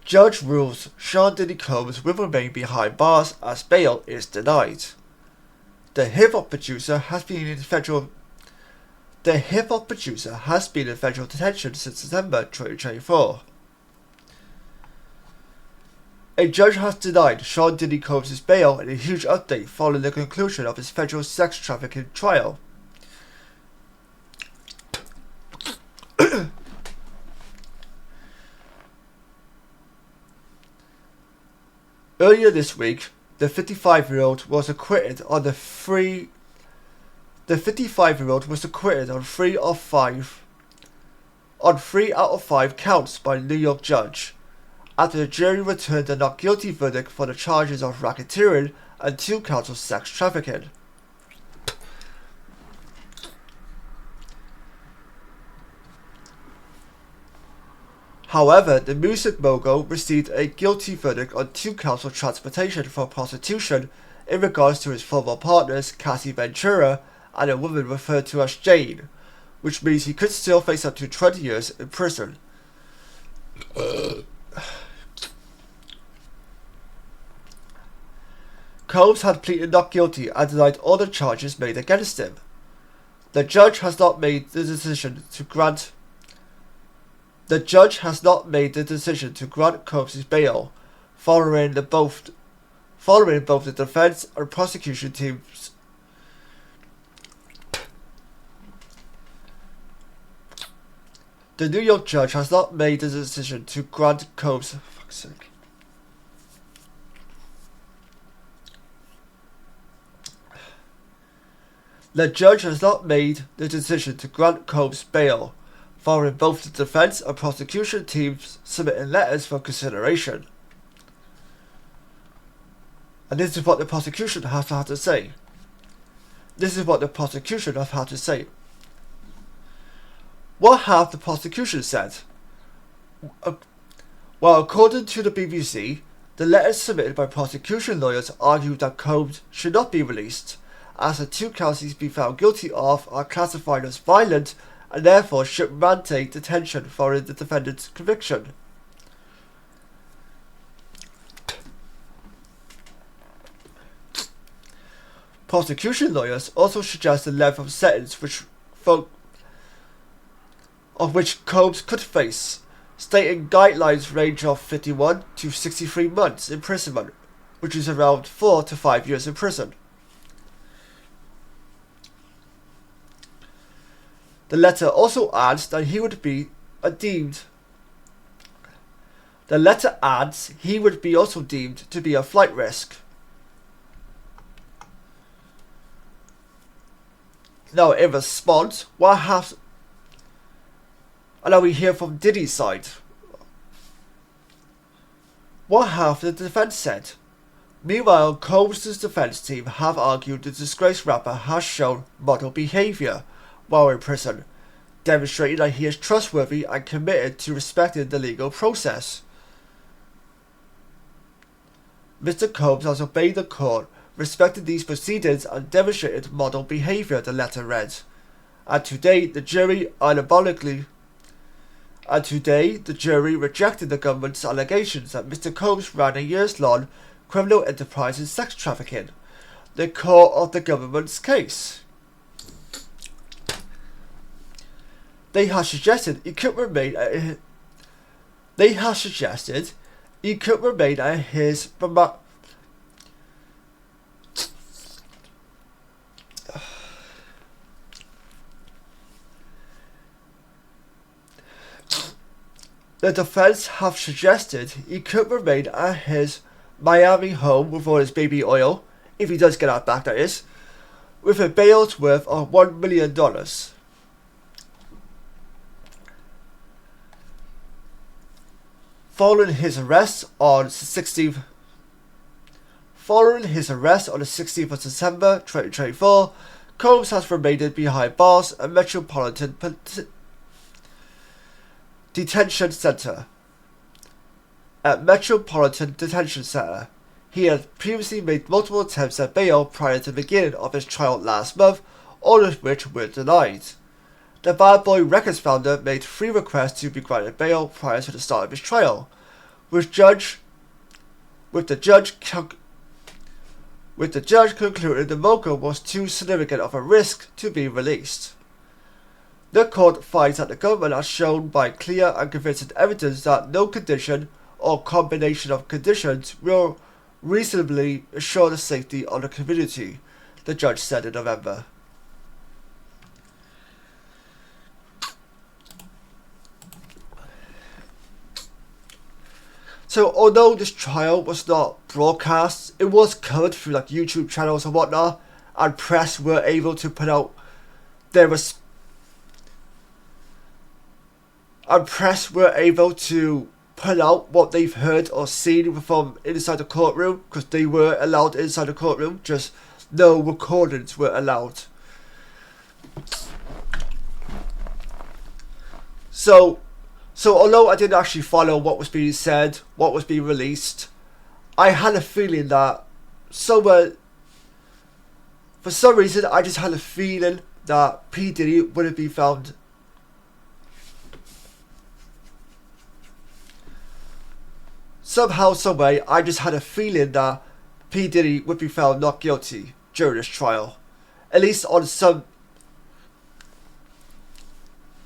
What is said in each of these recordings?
Judge rules Sean Diddy Combs will remain behind bars as bail is denied. The hip-hop producer has been in federal detention since December 2024. A judge has denied Sean Diddy Combs' bail in a huge update following the conclusion of his federal sex trafficking trial. Earlier this week, the 55-year-old was acquitted on three out of five counts by a New York judge, after the jury returned a not guilty verdict for the charges of racketeering and 2 counts of sex trafficking. However, the music mogul received a guilty verdict on 2 counts of transportation for prostitution in regards to his former partners Cassie Ventura and a woman referred to as Jane, which means he could still face up to 20 years in prison. Combs had pleaded not guilty and denied all the charges made against him. The judge has not made the decision to grant Combs' bail, following both the defense and prosecution teams. The New York judge has not made the decision to grant Combs. The judge has not made the decision to grant Combs bail, following both the defense and prosecution teams submitting letters for consideration. And this is what the prosecution has had to say. What have the prosecution said? Well, according to the BBC, the letters submitted by prosecution lawyers argued that Combs should not be released, as the 2 counts he's been found guilty of are classified as violent and therefore should mandate detention following the defendant's conviction. Prosecution lawyers also suggest a length of sentence of which Combs could face, stating guidelines range of 51 to 63 months imprisonment, which is around 4 to 5 years in prison. The letter also adds that he would be also deemed to be a flight risk. Now, in response, now we hear from Diddy's side. What have the defense said? Meanwhile, Combs' defense team have argued the disgraced rapper has shown model behaviour while in prison, demonstrating that he is trustworthy and committed to respecting the legal process. Mr. Combs has obeyed the court, respected these proceedings and demonstrated model behaviour, the letter read. And today the jury rejected the government's allegations that Mr. Combs ran a years-long criminal enterprise in sex trafficking, the core of the government's case. They have suggested he could remain at his The defense have suggested he could remain at his Miami home with all his baby oil, if he does get out back, that is, with a bail worth of $1 million. Following his arrest on the 16th of December 2024, Combs has remained behind bars at Metropolitan Detention Center. He had previously made multiple attempts at bail prior to the beginning of his trial last month, all of which were denied. The Bad Boy Records founder made 3 requests to be granted bail prior to the start of his trial, with judge with the judge concluding the mogul was too significant of a risk to be released. The court finds that the government has shown by clear and convincing evidence that no condition or combination of conditions will reasonably assure the safety of the community, the judge said in November. So although this trial was not broadcast, it was covered through like YouTube channels and whatnot, and press were able to put out their what they've heard or seen from inside the courtroom, because they were allowed inside the courtroom, just no recordings were allowed. So although I didn't actually follow what was being said, what was being released, I had a feeling that for some reason, I just had a feeling that P. Diddy would have been found somehow, someway. I just had a feeling that P. Diddy would be found not guilty during this trial, at least on some.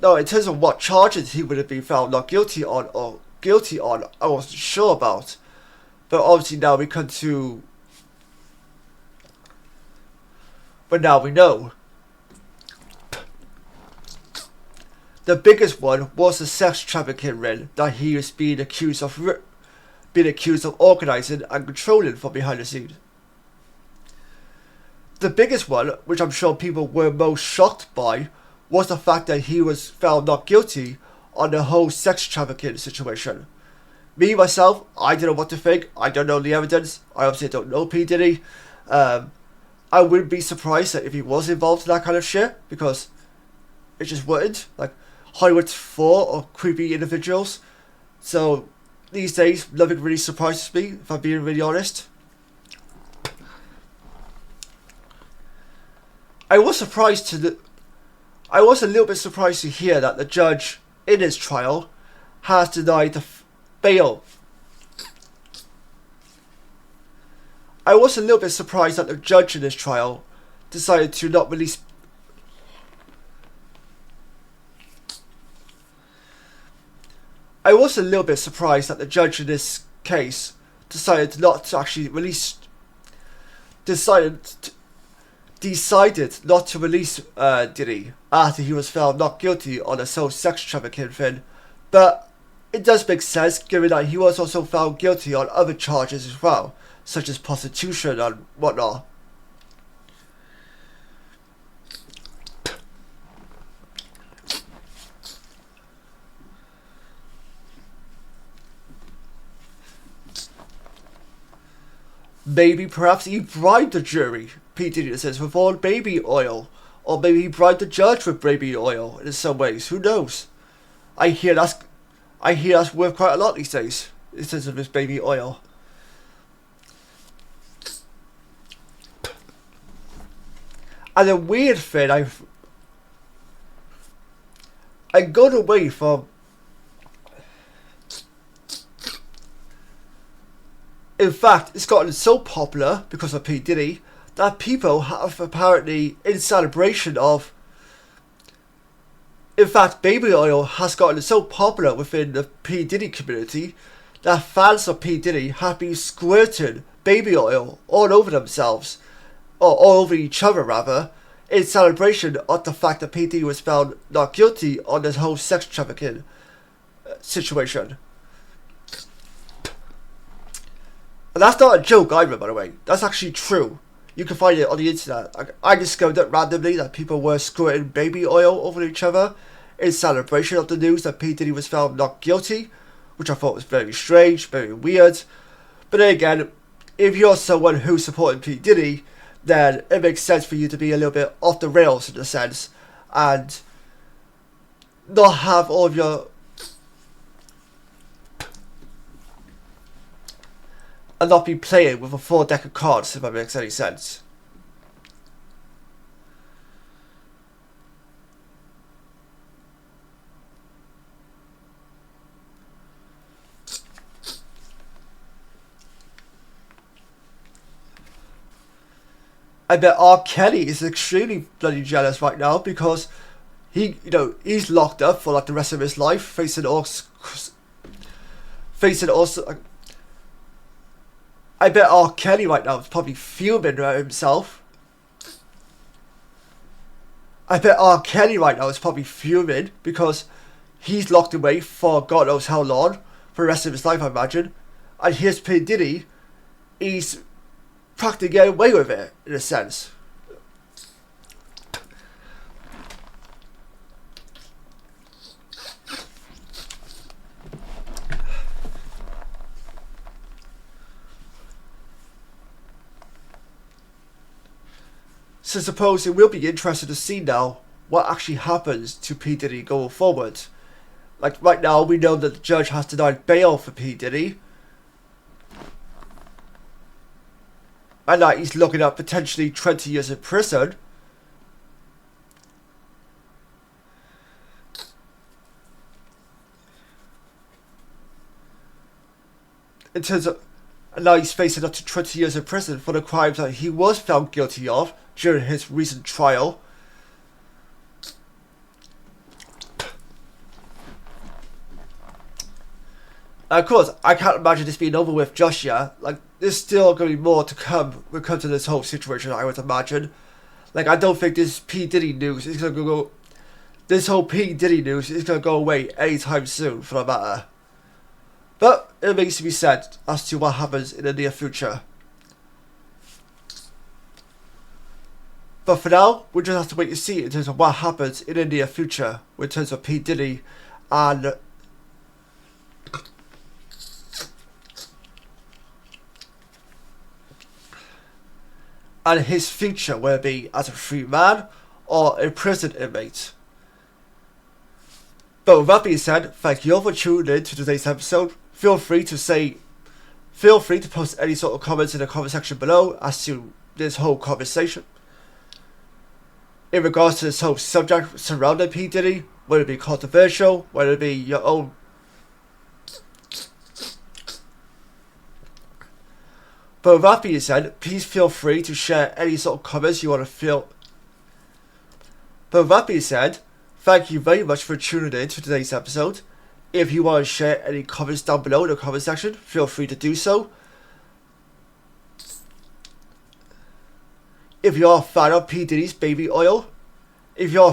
No, in terms of what charges he would have been found not guilty on or guilty on, I wasn't sure about. But obviously now we come to. But now we know. The biggest one was the sex trafficking ring that he is being accused of organising and controlling from behind the scenes. The biggest one, which I'm sure people were most shocked by, was the fact that he was found not guilty on the whole sex trafficking situation. Me, myself, I don't know what to think. I don't know the evidence. I obviously don't know P. Diddy. I wouldn't be surprised that if he was involved in that kind of shit, because it just wouldn't. Like, Hollywood's full of creepy individuals. So, these days, nothing really surprises me, if I'm being really honest. I was a little bit surprised to hear that the judge in his trial has denied the bail. I was a little bit surprised that the judge in his trial decided to not release. I was a little bit surprised that the judge in this case decided not to actually release. Decided not to release Diddy after he was found not guilty on the whole sex trafficking thing, but it does make sense given that he was also found guilty on other charges as well, such as prostitution and whatnot. Maybe perhaps he bribed the jury, P. Diddy says, with all baby oil. Or maybe he bribed the judge with baby oil in some ways. Who knows? I hear that's worth quite a lot these days in terms of this baby oil. And the weird thing, I got away from. In fact, it's gotten so popular because of P. Diddy that people have apparently, in celebration of. In fact, baby oil has gotten so popular within the P. Diddy community that fans of P. Diddy have been squirting baby oil all over themselves, or all over each other rather, in celebration of the fact that P. Diddy was found not guilty on this whole sex trafficking situation. And that's not a joke either, by the way. That's actually true. You can find it on the internet. I discovered it randomly that people were squirting baby oil over each other in celebration of the news that P. Diddy was found not guilty, which I thought was very strange, very weird. But then again, if you're someone who supported P. Diddy, then it makes sense for you to be a little bit off the rails in a sense, and not have all of your. And not be playing with a full deck of cards, if that makes any sense. I bet R. Kelly is extremely bloody jealous right now because he's locked up for like the rest of his life, facing also. I bet R. Kelly right now is probably fuming at himself. I bet R. Kelly right now is probably fuming because he's locked away for God knows how long, for the rest of his life, I imagine. And here's P. Diddy, he's practically getting away with it, in a sense. So suppose it will be interesting to see now what actually happens to P. Diddy going forward. Like right now, we know that the judge has denied bail for P. Diddy. And that he's looking at potentially 20 years in prison. In terms of, and now he's facing up to 20 years in prison for the crimes that he was found guilty of during his recent trial. And of course, I can't imagine this being over with just yet. Like, there's still going to be more to come when it comes to this whole situation, I would imagine. Like, I don't think this P. Diddy news is going to go... This whole P. Diddy news is going to go away anytime soon, for that matter. But it remains to be said as to what happens in the near future. But for now, we just have to wait and see in terms of what happens in the near future in terms of P. Diddy and his future, whether it be as a free man or a prison inmate. But with that being said, thank you all for tuning in to today's episode. Feel free to post any sort of comments in the comment section below as to this whole conversation. In regards to this whole subject surrounding P. Diddy, whether it be controversial, whether it be your own. But with that being said, please feel free to share any sort of comments you want to feel. But with that being said, thank you very much for tuning in to today's episode. If you want to share any comments down below in the comment section, feel free to do so. If you're a fan of P. Diddy's baby oil, feel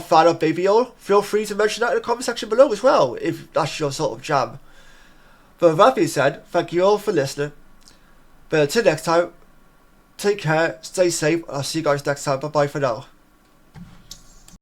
free to mention that in the comment section below as well, if that's your sort of jam. But with that being said, thank you all for listening. But until next time, take care, stay safe, and I'll see you guys next time. Bye bye for now.